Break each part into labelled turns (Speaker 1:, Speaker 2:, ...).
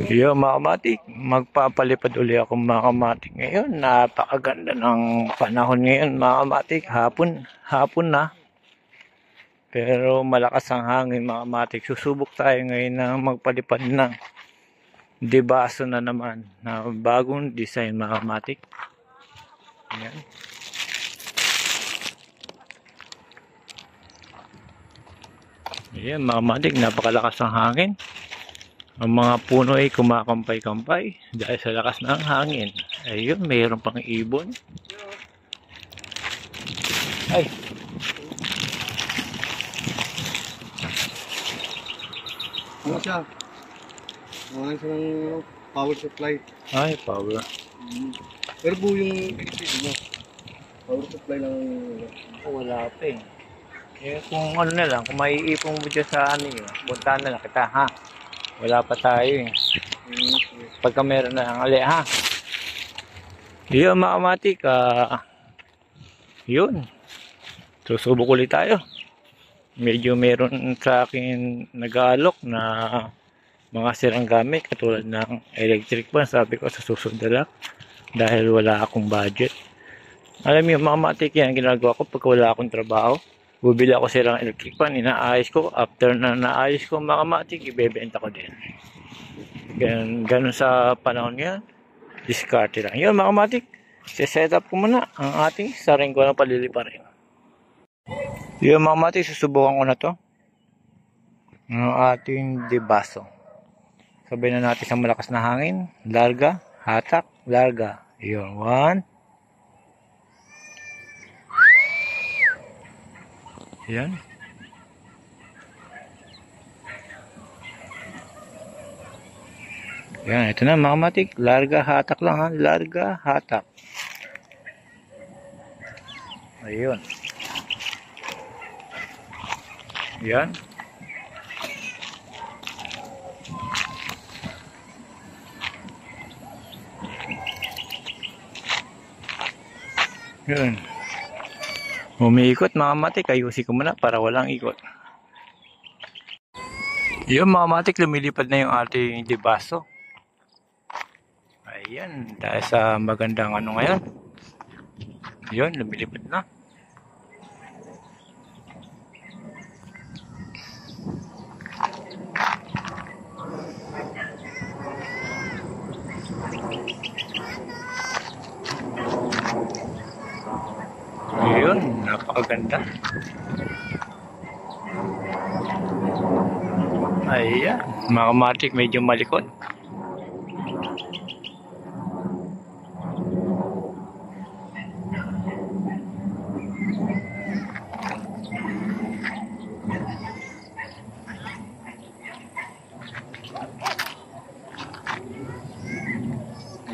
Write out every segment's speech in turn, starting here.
Speaker 1: Yo mga kamatik, magpapalipad uli ako mga kamatik ngayon. Napakaganda ng panahon ngayon mga kamatik. Hapon na. Pero malakas ang hangin mga kamatik. Susubok tayo ngayon na magpalipad ng debaso na naman na bagong design mga kamatik. Ayan. Ayan mga kamatik, napakalakas ang hangin. Ang mga puno ay kumakampay-kampay dahil sa lakas ng hangin. Ayun, mayroon pang ibon. Ay!
Speaker 2: Ano siya? Mga siya ng power supply.
Speaker 1: Ay, power.
Speaker 2: Pero buo yung pinipili mo. Power supply lang.
Speaker 1: Wala pa eh. Eh kung ano na lang, kung maiipon mo dyan sa ano yun, puntahan na lang kita ha. Wala pa tayo eh. Pagka meron na lang ali ha. Yun mga kamatik, yun. Susubok ulit tayo. Medyo meron sa akin nag-aalok na mga sirang gamit katulad ng electric fan. Sabi ko sa susunod na lang dahil wala akong budget. Alam niyo mga kamatik, yan ginagawa ko pagka wala akong trabaho. Bubili ako sirang electric fan, inaayos ko. After na naayos ko mga kamatik, ibebenta ko din. Ganun sa panahon ngayon, discarte lang. Yun mga kamatik, set up ko muna ang ating saring ko ng paliliparin. Yun mga kamatik, susubukan ko na to. Ang ating debaso. Sabay na natin sa malakas na hangin. Larga, hatak, larga. Yun, 1. Yan. Yan, ito na mga kamatik. Larga, hatak lang ha. Larga, hatak. Ayun. Yan. Yan. Umiikot mga kamatik. Ayusin ko muna para walang ikot. Yun mga kamatik, lumilipad na yung ating debaso. Ayan, dahil sa magandang ano ngayon. Yun, lumilipad na. Ayun, napakaganda. Ayan, mga kamatik, medyo malikot.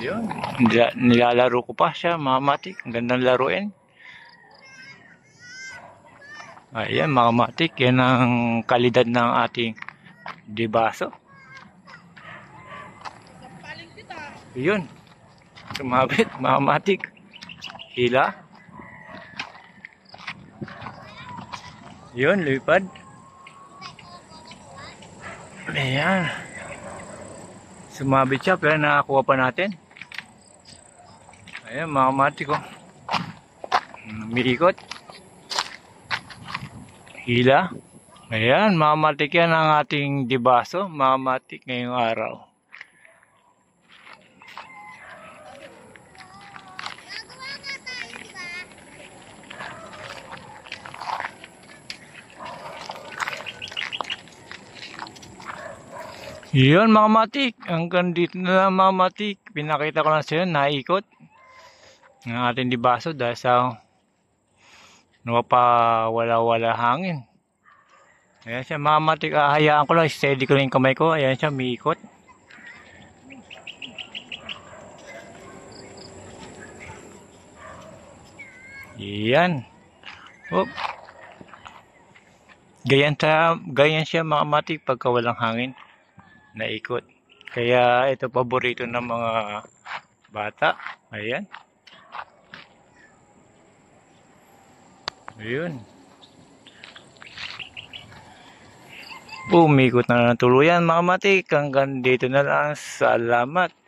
Speaker 1: Yun, nilalaro ko pa siya mga kamatik. Ang gandang laruin. Ayan mga kamatik, yan ang kalidad ng ating debaso. Yun, sumabit mga kamatik. Hila. Yun, lipad. Ayan. Sumabit siya pero nakakuha pa natin. Ayan mga kamatik ko. Umiikot. Hila. Ayan mga kamatik, yan ang ating debaso mga kamatik ngayong araw. Yun mga kamatik, hanggang dito na lang mga kamatik. Pinakita ko lang sa inyo, naikot ng ating debaso dahil sa wala hangin. Ayan siya mga kamatik, hayaan ko lang, steady ko lang yung kamay ko. Ayan siya, miikot. Yan. Oh. Ganyan siya mga kamatik pagka walang hangin. Naikot. Kaya ito paborito ng mga bata. Ayan. Ayun. Umikot na ng tuluyan mga matik. Hanggang dito na lang. Salamat.